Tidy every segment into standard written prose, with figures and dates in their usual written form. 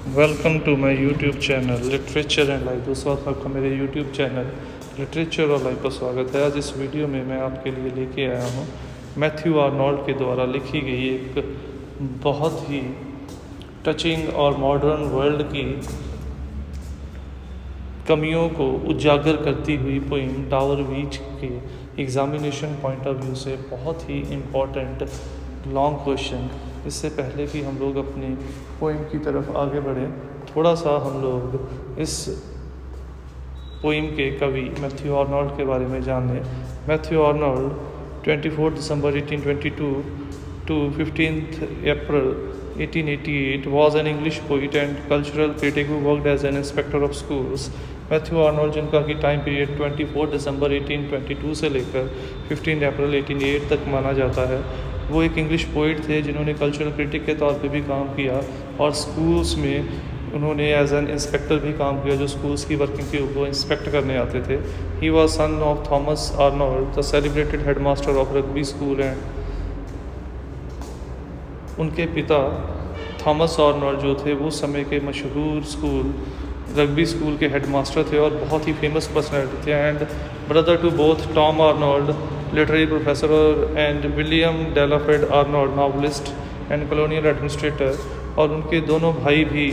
Welcome to my YouTube channel literature and life. दोस्तों, आपका मेरे यूट्यूब चैनल लिटरेचर और लाइफ पर स्वागत है। आज इस वीडियो में मैं आपके लिए लेके आया हूँ मैथ्यू आर्नोल्ड के द्वारा लिखी गई एक बहुत ही टचिंग और मॉडर्न वर्ल्ड की कमियों को उजागर करती हुई पोइम टावर बीच के एग्जामिनेशन पॉइंट ऑफ व्यू से बहुत ही इम्पॉर्टेंट लॉन्ग क्वेश्चन। इससे पहले कि हम लोग अपनी पोइम की तरफ आगे बढ़ें, थोड़ा सा हम लोग इस पोइम के कवि मैथ्यू आर्नोल्ड के बारे में जान लें। Matthew Arnold 24 December 1822 to 15th April 1888 was an English poet and cultural critic who worked as an inspector of schools. Matthew Arnold, जिनका कि टाइम पीरियड 24 दिसंबर 1822 से लेकर 15 अप्रैल 1888 तक माना जाता है, वो एक इंग्लिश पोइट थे जिन्होंने कल्चरल क्रिटिक के तौर पे भी काम किया और स्कूल्स में उन्होंने एज एन इंस्पेक्टर भी काम किया, जो स्कूल्स की वर्किंग की वो इंस्पेक्ट करने आते थे। He was son of Thomas Arnold, the celebrated headmaster of rugby school, and उनके पिता थॉमस आर्नोल्ड जो थे वो समय के मशहूर स्कूल रग्बी स्कूल के हेडमास्टर थे और बहुत ही फेमस पर्सनैलिटी थे। And brother to both Tom Arnold, literary professor, and William Delafield Arnold, novelist and colonial administrator, और उनके दोनों भाई भी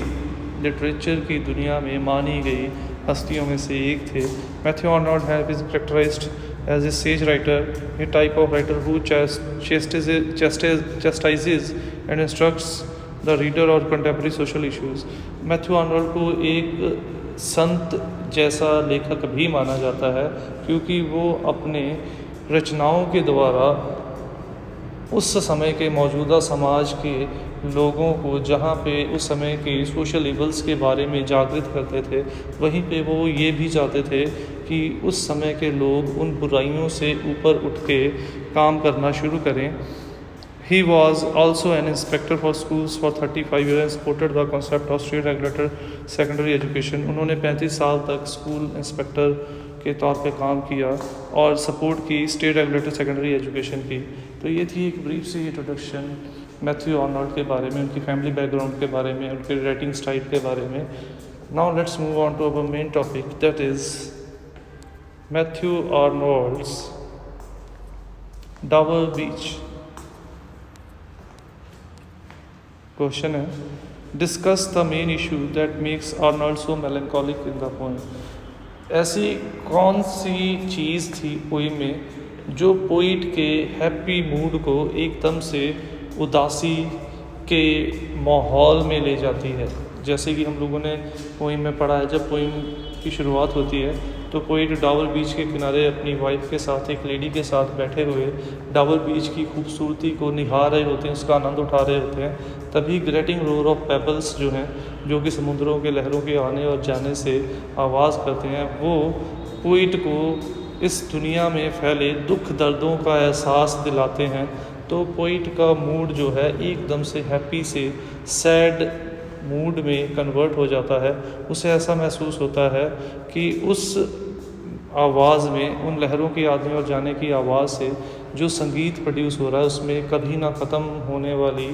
लिटरेचर की दुनिया में मानी गई हस्तियों में से एक थे। Matthew Arnold have been characterised as a sage writer, a type of writer who chastises and instructs the reader or contemporary social issues. Matthew Arnold को एक संत जैसा लेखक भी माना जाता है क्योंकि वो अपने रचनाओं के द्वारा उस समय के मौजूदा समाज के लोगों को, जहाँ पे उस समय के सोशल इवल्स के बारे में जागृत करते थे, वहीं पे वो ये भी चाहते थे कि उस समय के लोग उन बुराइयों से ऊपर उठ के काम करना शुरू करें। He was also an inspector for schools for 35 years and supported the concept of state regulated secondary education. उन्होंने 35 साल तक स्कूल इंस्पेक्टर के तौर पे काम किया और सपोर्ट की स्टेट रेगुलेटेड सेकेंडरी एजुकेशन की। तो ये थी एक ब्रीफ सी इंट्रोडक्शन मैथ्यू आर्नोल्ड के बारे में, उनकी फैमिली बैकग्राउंड के बारे में, उनके राइटिंग स्टाइल के बारे में। Now let's move on to our main topic, that is Matthew Arnold's Dover Beach. Question है, discuss the main issue that makes Arnold so melancholic in the poem. ऐसी कौन सी चीज़ थी पोइम में जो पोइट के हैप्पी मूड को एकदम से उदासी के माहौल में ले जाती है। जैसे कि हम लोगों ने पोइम में पढ़ा है, जब पोइम की शुरुआत होती है तो पोइट डावर बीच के किनारे अपनी वाइफ के साथ, एक लेडी के साथ बैठे हुए डावर बीच की खूबसूरती को निहार रहे होते हैं, उसका आनंद उठा रहे होते हैं। तभी ग्रेटिंग रोर ऑफ पेबल्स जो हैं, जो कि समुद्रों के लहरों के आने और जाने से आवाज़ करते हैं, वो पोइट को इस दुनिया में फैले दुख दर्दों का एहसास दिलाते हैं। तो पोइट का मूड जो है एकदम से हैप्पी से सैड मूड में कन्वर्ट हो जाता है। उसे ऐसा महसूस होता है कि उस आवाज़ में, उन लहरों की आने और जाने की आवाज़ से जो संगीत प्रोड्यूस हो रहा है, उसमें कभी ना ख़त्म होने वाली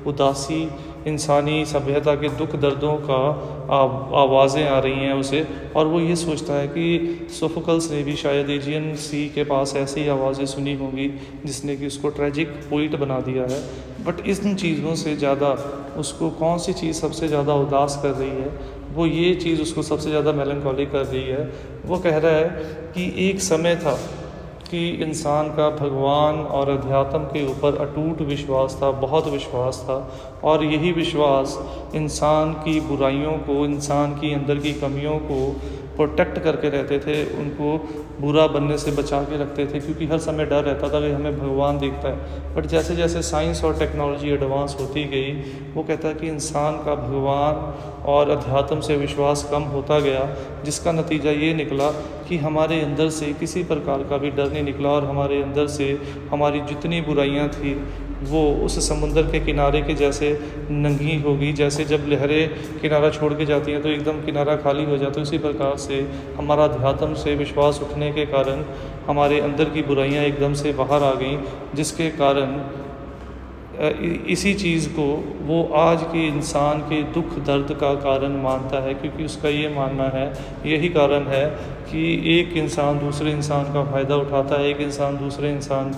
उदासी, इंसानी सभ्यता के दुख दर्दों का आवाज़ें आ रही हैं उसे। और वो ये सोचता है कि सोफोकल्स ने भी शायद एजियन सी के पास ऐसी आवाज़ें सुनी होंगी जिसने कि उसको ट्रेजिक पोइट बना दिया है। बट इन चीज़ों से ज़्यादा उसको कौन सी चीज़ सबसे ज़्यादा उदास कर रही है, वो ये चीज़ उसको सबसे ज़्यादा मेलंकोली कर रही है। वो कह रहा है कि एक समय था कि इंसान का भगवान और अध्यात्म के ऊपर अटूट विश्वास था, बहुत विश्वास था, और यही विश्वास इंसान की बुराइयों को, इंसान की अंदर की कमियों को प्रोटेक्ट करके रहते थे, उनको बुरा बनने से बचा के रखते थे, क्योंकि हर समय डर रहता था कि हमें भगवान देखता है। बट जैसे जैसे साइंस और टेक्नोलॉजी एडवांस होती गई, वो कहता है कि इंसान का भगवान और अध्यात्म से विश्वास कम होता गया, जिसका नतीजा ये निकला कि हमारे अंदर से किसी प्रकार का भी डर नहीं निकला और हमारे अंदर से हमारी जितनी बुराइयां थी वो उस समुंदर के किनारे के जैसे नंगी होगी। जैसे जब लहरें किनारा छोड़ के जाती हैं तो एकदम किनारा खाली हो जाता है, उसी प्रकार से हमारा अध्यात्म से विश्वास उठने के कारण हमारे अंदर की बुराइयां एकदम से बाहर आ गईं, जिसके कारण इसी चीज़ को वो आज के इंसान के दुख दर्द का कारण मानता है, क्योंकि उसका ये मानना है, यही कारण है कि एक इंसान दूसरे इंसान का फ़ायदा उठाता है, एक इंसान दूसरे इंसान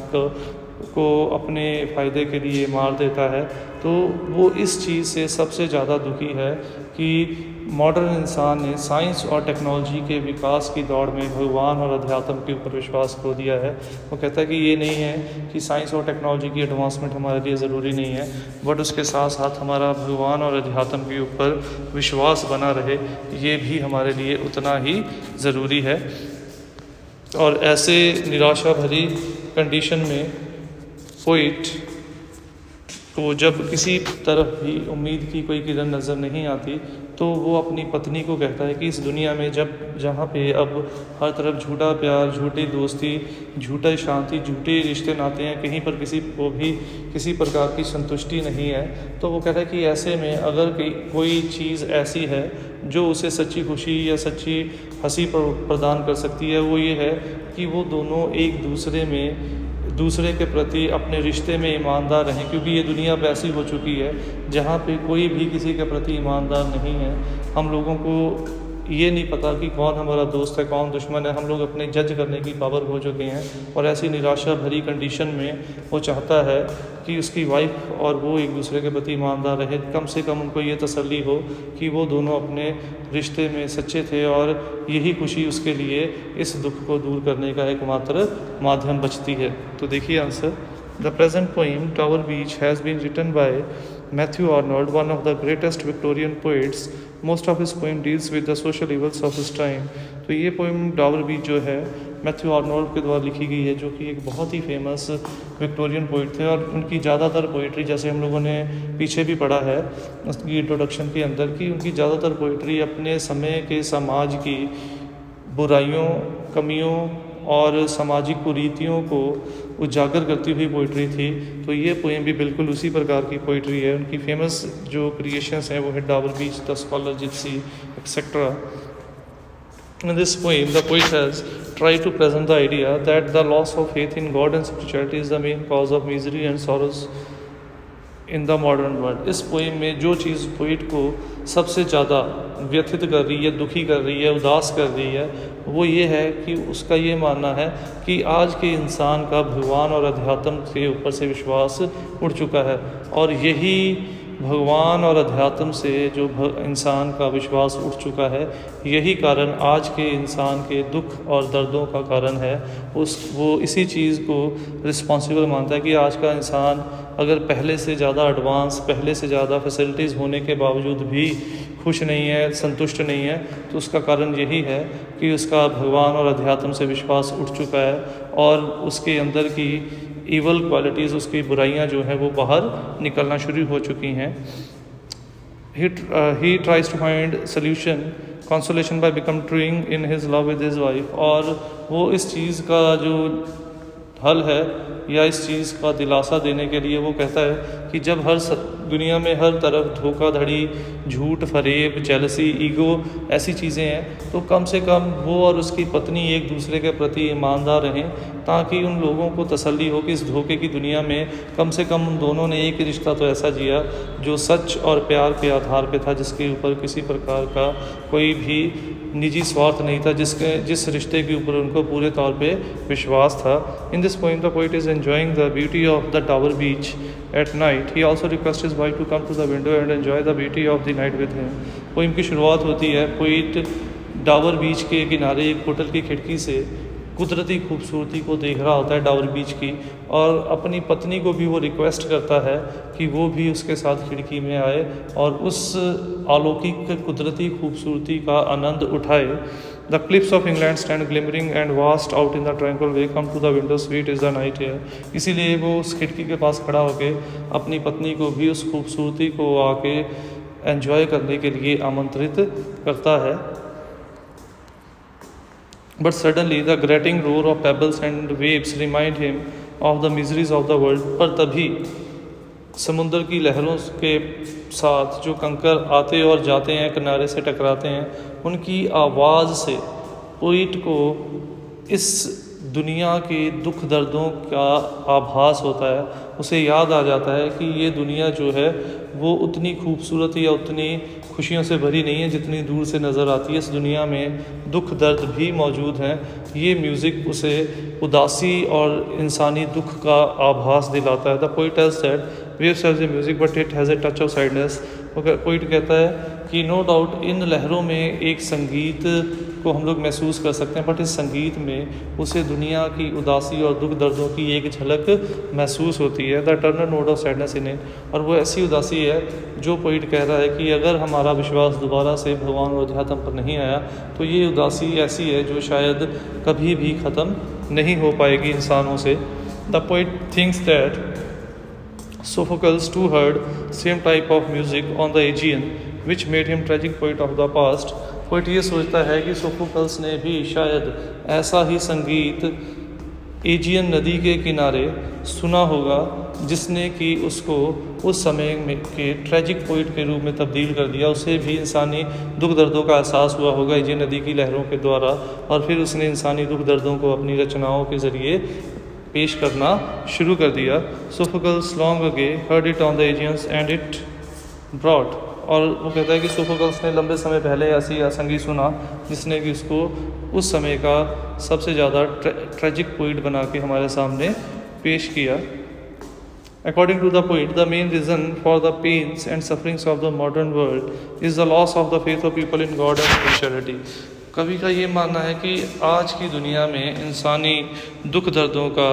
को अपने फ़ायदे के लिए मार देता है। तो वो इस चीज़ से सबसे ज़्यादा दुखी है कि मॉडर्न इंसान ने साइंस और टेक्नोलॉजी के विकास की दौड़ में भगवान और अध्यात्म के ऊपर विश्वास खो दिया है। वो कहता है कि ये नहीं है कि साइंस और टेक्नोलॉजी की एडवांसमेंट हमारे लिए ज़रूरी नहीं है, बट उसके साथ साथ हमारा भगवान और अध्यात्म के ऊपर विश्वास बना रहे, ये भी हमारे लिए उतना ही ज़रूरी है। और ऐसे निराशा भरी कंडीशन में पोइट को जब किसी तरफ भी उम्मीद की कोई किरण नज़र नहीं आती, तो वो अपनी पत्नी को कहता है कि इस दुनिया में जहाँ पे अब हर तरफ झूठा प्यार, झूठी दोस्ती, झूठा शांति, झूठे रिश्ते नाते हैं, कहीं पर किसी को भी किसी प्रकार की संतुष्टि नहीं है, तो वो कहता है कि ऐसे में अगर कोई चीज़ ऐसी है जो उसे सच्ची खुशी या सच्ची हंसी प्रदान कर सकती है, वो ये है कि वो दोनों एक दूसरे के प्रति अपने रिश्ते में ईमानदार रहें। क्योंकि ये दुनिया वैसी हो चुकी है जहाँ पे कोई भी किसी के प्रति ईमानदार नहीं है। हम लोगों को ये नहीं पता कि कौन हमारा दोस्त है, कौन दुश्मन है। हम लोग अपने जज करने की पावर हो चुके हैं। और ऐसी निराशा भरी कंडीशन में वो चाहता है कि उसकी वाइफ और वो एक दूसरे के प्रति ईमानदार रहे। कम से कम उनको ये तसल्ली हो कि वो दोनों अपने रिश्ते में सच्चे थे और यही खुशी उसके लिए इस दुख को दूर करने का एकमात्र माध्यम बचती है। तो देखिए answer, the present poem Dover Beach has been written by Matthew Arnold, one of the greatest Victorian poets. Most of his poem deals with the social evils of his time. तो ये पोइम टावर बीच जो है Matthew Arnold के द्वारा लिखी गई है, जो कि एक बहुत ही फेमस विक्टोरियन पोइट थे। और उनकी ज़्यादातर पोइट्री, जैसे हम लोगों ने पीछे भी पढ़ा है उसकी इंट्रोडक्शन के अंदर, कि उनकी ज़्यादातर पोइट्री अपने समय के समाज की बुराइयों, कमियों और सामाजिक कुरीतियों को उजागर करती हुई पोइट्री थी। तो ये पोएम भी बिल्कुल उसी प्रकार की पोइट्री है। उनकी फेमस जो क्रिएशंस हैं वो है tower beach, the scholar, Gypsy, etcetera. In this poem, the poet has tried to present the idea that the loss of faith in God and spirituality is the main cause of misery and sorrows in the modern world. इस poem में जो चीज़ poet को सबसे ज़्यादा व्यथित कर रही है, दुखी कर रही है, उदास कर रही है, वो ये है कि उसका ये मानना है कि आज के इंसान का भगवान और अध्यात्म के ऊपर से विश्वास उठ चुका है। और यही भगवान और अध्यात्म से जो इंसान का विश्वास उठ चुका है, यही कारण आज के इंसान के दुख और दर्दों का कारण है। वो इसी चीज़ को रिस्पॉन्सिबल मानता है कि आज का इंसान अगर पहले से ज़्यादा एडवांस, पहले से ज़्यादा फैसिलिटीज़ होने के बावजूद भी खुश नहीं है, संतुष्ट नहीं है, तो उसका कारण यही है कि उसका भगवान और अध्यात्म से विश्वास उठ चुका है और उसके अंदर की ईवल क्वालिटीज़, उसकी बुराइयां जो हैं वो बाहर निकलना शुरू हो चुकी हैं। He tries to find solution consolation by becoming in his love with his wife. और वो इस चीज़ का जो हल है या इस चीज़ का दिलासा देने के लिए वो कहता है कि जब दुनिया में हर तरफ धोखाधड़ी, झूठ, फरेब, जेलसी, ईगो ऐसी चीज़ें हैं, तो कम से कम वो और उसकी पत्नी एक दूसरे के प्रति ईमानदार रहें, ताकि उन लोगों को तसल्ली हो कि इस धोखे की दुनिया में कम से कम उन दोनों ने एक रिश्ता तो ऐसा जिया जो सच और प्यार के आधार पे था, जिसके ऊपर किसी प्रकार का कोई भी निजी स्वार्थ नहीं था, जिस रिश्ते के ऊपर उनको पूरे तौर पे विश्वास था। In this poem the poet is enjoying the beauty of the Dover Beach at night. He also request his wife to come to the window and enjoy the beauty of the night with him. Poem की शुरुआत होती है, poet tower बीच के किनारे एक hotel की खिड़की से कुदरती खूबसूरती को देख रहा होता है टावर बीच की, और अपनी पत्नी को भी वो रिक्वेस्ट करता है कि वो भी उसके साथ खिड़की में आए और उस अलौकिक कुदरती खूबसूरती का आनंद उठाए। The cliffs of England stand glimmering and vast out in the tranquil bay, come to the window, sweet is the night air. इसीलिए वो उस खिड़की के पास खड़ा होकर अपनी पत्नी को भी उस खूबसूरती को आके एंजॉय करने के लिए आमंत्रित करता है। But suddenly the grating roar of pebbles and waves remind him of the miseries of the world। पर तभी समुद्र की लहरों के साथ जो कंकर आते और जाते हैं, किनारे से टकराते हैं, उनकी आवाज़ से पोइट को इस दुनिया के दुख दर्दों का आभास होता है, उसे याद आ जाता है कि ये दुनिया जो है वो उतनी खूबसूरत या उतनी खुशियों से भरी नहीं है जितनी दूर से नज़र आती है। इस दुनिया में दुख दर्द भी मौजूद हैं। ये म्यूज़िक उसे उदासी और इंसानी दुख का आभास दिलाता है। The poet has said waves has a music but it has a touch of sadness. Poet कहता है कि नो डाउट इन लहरों में एक संगीत को हम लोग महसूस कर सकते हैं, बट इस संगीत में उसे दुनिया की उदासी और दुख दर्दों की एक झलक महसूस होती है। The eternal note of sadness in it. और वो ऐसी उदासी है जो पोइट कह रहा है कि अगर हमारा विश्वास दोबारा से भगवान और अध्यात्म पर नहीं आया तो ये उदासी ऐसी है जो शायद कभी भी ख़त्म नहीं हो पाएगी इंसानों से। The poet thinks that Sophocles too heard same type of music on the Aegean, which made him tragic poet of the past. Poet ये सोचता है कि सोफोकल्स ने भी शायद ऐसा ही संगीत एजियन नदी के किनारे सुना होगा जिसने कि उसको उस समय में के ट्रेजिक पोइट के रूप में तब्दील कर दिया। उसे भी इंसानी दुख दर्दों का एहसास हुआ होगा एजियन नदी की लहरों के द्वारा, और फिर उसने इंसानी दुख दर्दों को अपनी रचनाओं के ज़रिए पेश करना शुरू कर दिया। Sophocles long ago heard it on the Aegeans and it brought. और वो कहता है कि सोफोकल्स ने लंबे समय पहले ऐसी संगीत सुना जिसने कि उसको उस समय का सबसे ज़्यादा ट्रेजिक पोइट बना के हमारे सामने पेश किया। According to the poet, the main reason for the pains and sufferings of the modern world is the loss of the faith of people in God and spirituality. कवि का ये मानना है कि आज की दुनिया में इंसानी दुख दर्दों का,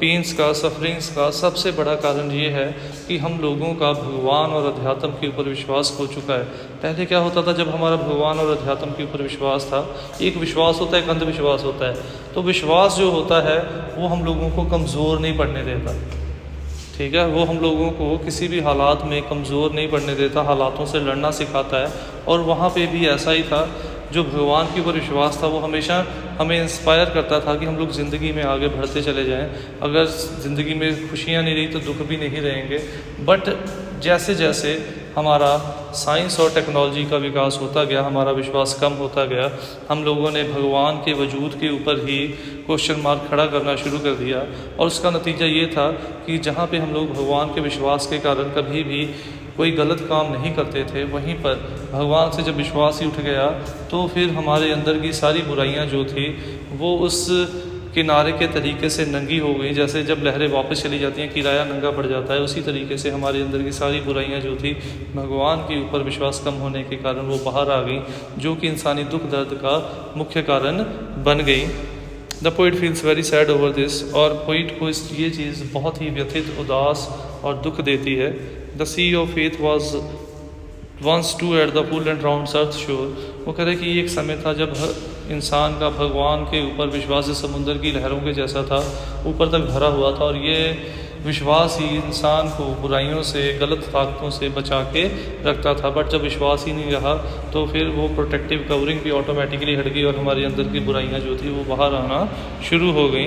पेंस का, सफरिंग्स का सबसे बड़ा कारण ये है कि हम लोगों का भगवान और अध्यात्म के ऊपर विश्वास खो चुका है। पहले क्या होता था, जब हमारा भगवान और अध्यात्म के ऊपर विश्वास था, एक विश्वास होता है, एक अंधविश्वास होता है। तो विश्वास जो होता है वो हम लोगों को कमज़ोर नहीं पड़ने देता, ठीक है, वो हम लोगों को किसी भी हालात में कमज़ोर नहीं पड़ने देता, हालातों से लड़ना सिखाता है। और वहाँ पे भी ऐसा ही था, जो भगवान के ऊपर विश्वास था वो हमेशा हमें इंस्पायर करता था कि हम लोग ज़िंदगी में आगे बढ़ते चले जाएं। अगर ज़िंदगी में खुशियाँ नहीं रही तो दुख भी नहीं रहेंगे। बट जैसे जैसे हमारा साइंस और टेक्नोलॉजी का विकास होता गया, हमारा विश्वास कम होता गया, हम लोगों ने भगवान के वजूद के ऊपर ही क्वेश्चन मार्क खड़ा करना शुरू कर दिया। और उसका नतीजा ये था कि जहाँ पे हम लोग भगवान के विश्वास के कारण कभी भी कोई गलत काम नहीं करते थे, वहीं पर भगवान से जब विश्वास ही उठ गया तो फिर हमारे अंदर की सारी बुराइयां जो थी वो उस किनारे के तरीके से नंगी हो गई। जैसे जब लहरें वापस चली जाती हैं, किराया नंगा पड़ जाता है, उसी तरीके से हमारे अंदर की सारी बुराइयां जो थी भगवान के ऊपर विश्वास कम होने के कारण वो बाहर आ गई, जो कि इंसानी दुख दर्द का मुख्य कारण बन गई। The poet feels very sad over this. और पोइट को ये चीज़ बहुत ही व्यथित, उदास और दुख देती है। The sea of faith was once too at the full and round earth shore. वो कह रहे कि एक समय था जब इंसान का भगवान के ऊपर विश्वास समुद्र की लहरों के जैसा था, ऊपर तक भरा हुआ था, और ये विश्वास ही इंसान को बुराइयों से, गलत ताकतों से बचा के रखता था। बट जब विश्वास ही नहीं रहा तो फिर वो प्रोटेक्टिव कवरिंग भी ऑटोमेटिकली हट गई और हमारे अंदर की बुराइयां जो थी वो बाहर आना शुरू हो गई।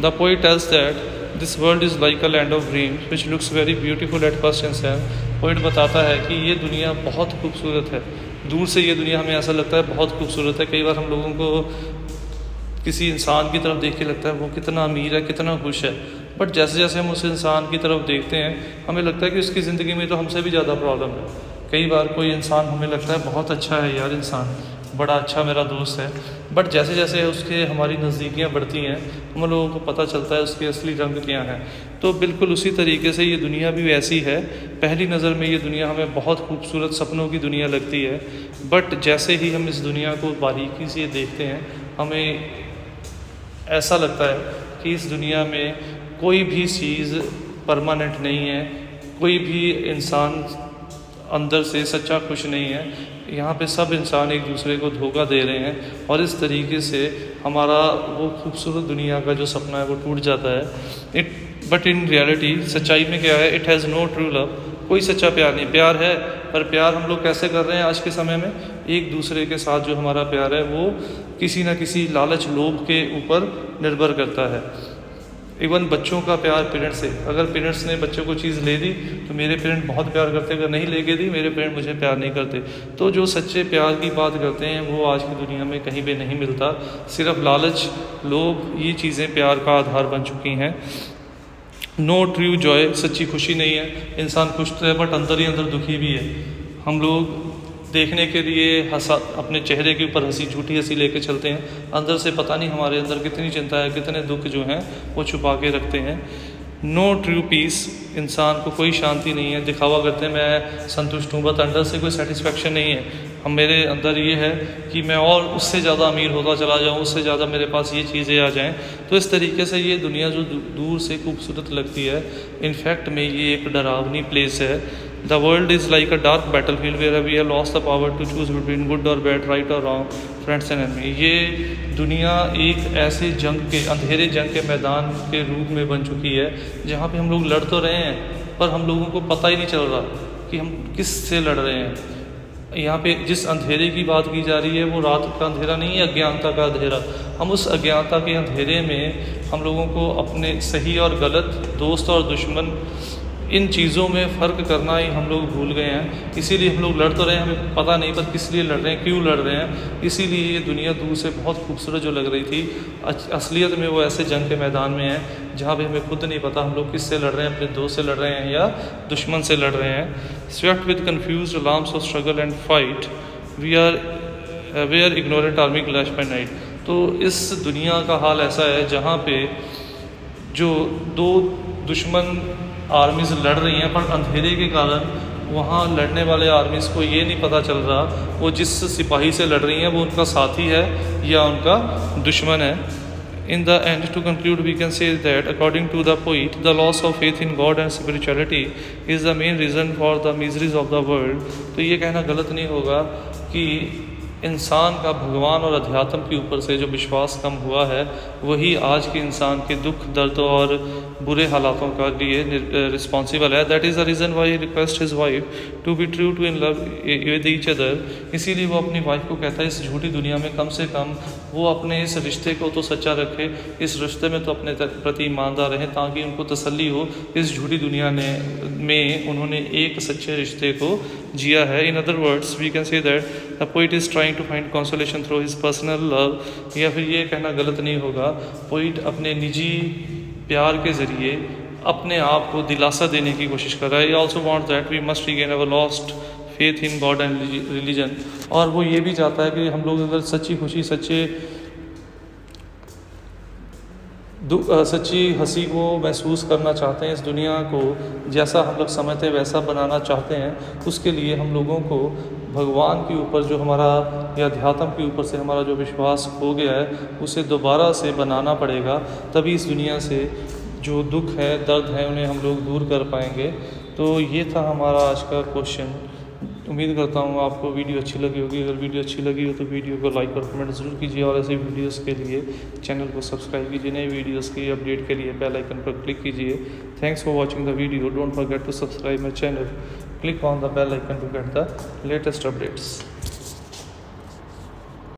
The poet tells that this world is like a land of dreams which looks very beautiful at first instant. Poet बताता है कि ये दुनिया बहुत खूबसूरत है, दूर से ये दुनिया हमें ऐसा लगता है बहुत खूबसूरत है। कई बार हम लोगों को किसी इंसान की तरफ देख के लगता है वो कितना अमीर है, कितना खुश है, बट जैसे जैसे हम उस इंसान की तरफ देखते हैं हमें लगता है कि उसकी ज़िंदगी में तो हमसे भी ज़्यादा प्रॉब्लम है। कई बार कोई इंसान हमें लगता है बहुत अच्छा है यार, इंसान बड़ा अच्छा मेरा दोस्त है, बट जैसे जैसे उसके हमारी नज़दीकियाँ बढ़ती हैं हम लोगों को पता चलता है उसके असली रंग क्या हैं। तो बिल्कुल उसी तरीके से ये दुनिया भी वैसी है। पहली नज़र में ये दुनिया हमें बहुत खूबसूरत सपनों की दुनिया लगती है, बट जैसे ही हम इस दुनिया को बारीकी से देखते हैं हमें ऐसा लगता है कि इस दुनिया में कोई भी चीज़ परमानेंट नहीं है, कोई भी इंसान अंदर से सच्चा खुश नहीं है। यहाँ पे सब इंसान एक दूसरे को धोखा दे रहे हैं और इस तरीके से हमारा वो खूबसूरत दुनिया का जो सपना है वो टूट जाता है। बट इन रियलिटी सच्चाई में क्या है, it has no true love. कोई सच्चा प्यार नहीं, प्यार है पर प्यार हम लोग कैसे कर रहे हैं आज के समय में, एक दूसरे के साथ जो हमारा प्यार है वो किसी न किसी लालच, लोभ के ऊपर निर्भर करता है। इवन बच्चों का प्यार पेरेंट्स से, अगर पेरेंट्स ने बच्चों को चीज़ ले दी तो मेरे पेरेंट बहुत प्यार करते, अगर नहीं लेके दी मेरे पेरेंट मुझे प्यार नहीं करते। तो जो सच्चे प्यार की बात करते हैं वो आज की दुनिया में कहीं पे नहीं मिलता। सिर्फ लालच, लोभ, ये चीज़ें प्यार का आधार बन चुकी हैं। नो ट्रू जॉय, सच्ची खुशी नहीं है। इंसान खुश तो है बट अंदर ही अंदर दुखी भी है। हम लोग देखने के लिए हंसा, अपने चेहरे के ऊपर हंसी, झूठी हंसी लेके चलते हैं, अंदर से पता नहीं हमारे अंदर कितनी चिंता है, कितने दुख जो हैं वो छुपा के रखते हैं। नो ट्रू पीस, इंसान को कोई शांति नहीं है। दिखावा करते हैं मैं संतुष्ट हूँ, बट अंदर से कोई सेटिस्फेक्शन नहीं है। हम मेरे अंदर ये है कि मैं और उससे ज़्यादा अमीर होता चला जाऊँ, उससे ज़्यादा मेरे पास ये चीज़ें आ जाएं। तो इस तरीके से ये दुनिया जो दूर से खूबसूरत लगती है, इनफैक्ट में ये एक डरावनी प्लेस है। The world is like a dark battlefield where we have lost the power to choose between good और बैड, राइट और रॉन्ग, फ्रेंड्स एंड एनिमी। ये दुनिया एक ऐसे जंग के, अंधेरे जंग के मैदान के रूप में बन चुकी है जहाँ पे हम लोग लड़ तो रहे हैं पर हम लोगों को पता ही नहीं चल रहा कि हम किस से लड़ रहे हैं। यहाँ पे जिस अंधेरे की बात की जा रही है वो रात का अंधेरा नहीं है, अज्ञानता का अंधेरा। हम उस अज्ञानता के अंधेरे में हम लोगों को अपने सही और गलत, दोस्त और दुश्मन, इन चीज़ों में फ़र्क करना ही हम लोग भूल गए हैं। इसीलिए हम लोग लड़ तो रहे हैं, हमें पता नहीं पर किस लिए लड़ रहे हैं, क्यों लड़ रहे हैं। इसीलिए ये दुनिया दूर से बहुत खूबसूरत जो लग रही थी, असलियत में वो ऐसे जंग के मैदान में है जहाँ पे हमें खुद नहीं पता हम लोग किस से लड़ रहे हैं, अपने दोस्त से लड़ रहे हैं या दुश्मन से लड़ रहे हैं। Swept with confuse alarms of struggle and fight, we are ignorant army clash by night. तो इस दुनिया का हाल ऐसा है जहाँ पे जो दो दुश्मन आर्मीज लड़ रही हैं पर अंधेरे के कारण वहाँ लड़ने वाले आर्मीज को ये नहीं पता चल रहा वो जिस सिपाही से लड़ रही हैं वो उनका साथी है या उनका दुश्मन है। In the end, to conclude, we can say that according to the poet, the loss of faith in God and spirituality is the main reason for the miseries of the world। तो ये कहना गलत नहीं होगा कि इंसान का भगवान और अध्यात्म के ऊपर से जो विश्वास कम हुआ है वही आज के इंसान के दुख, दर्द और बुरे हालातों का लिए रिस्पॉन्सिबल है। That is the reason why request his wife to be true to in love with each other. इसीलिए वो अपनी वाइफ को कहता है इस झूठी दुनिया में कम से कम वो अपने इस रिश्ते को तो सच्चा रखे, इस रिश्ते में तो अपने प्रति ईमानदार रहें ताकि उनको तसल्ली हो इस झूठी दुनिया में उन्होंने एक सच्चे रिश्ते को जिया है। In other words we can say that the poet is trying to find consolation through his personal love. या फिर ये कहना गलत नहीं होगा, पोइट अपने निजी प्यार के ज़रिए अपने आप को दिलासा देने की कोशिश कर रहा है। He also want that we must regain our lost faith in God and religion. और वो ये भी चाहता है कि हम लोग अगर सच्ची खुशी, सच्ची हंसी को महसूस करना चाहते हैं, इस दुनिया को जैसा हम लोग समझते हैं वैसा बनाना चाहते हैं, उसके लिए हम लोगों को भगवान के ऊपर जो हमारा या अध्यात्म के ऊपर से हमारा जो विश्वास खो गया है उसे दोबारा से बनाना पड़ेगा। तभी इस दुनिया से जो दुख है, दर्द है, उन्हें हम लोग दूर कर पाएंगे। तो ये था हमारा आज का क्वेश्चन। उम्मीद करता हूँ आपको वीडियो अच्छी लगी होगी। अगर वीडियो अच्छी लगी हो तो वीडियो को लाइक और कमेंट ज़रूर कीजिए और ऐसे वीडियोस के लिए चैनल को सब्सक्राइब कीजिए। नए वीडियोस की अपडेट के लिए बेल आइकन पर क्लिक कीजिए। Thanks for watching the video. Don't forget to subscribe my channel. Click on the bell icon to get the latest updates.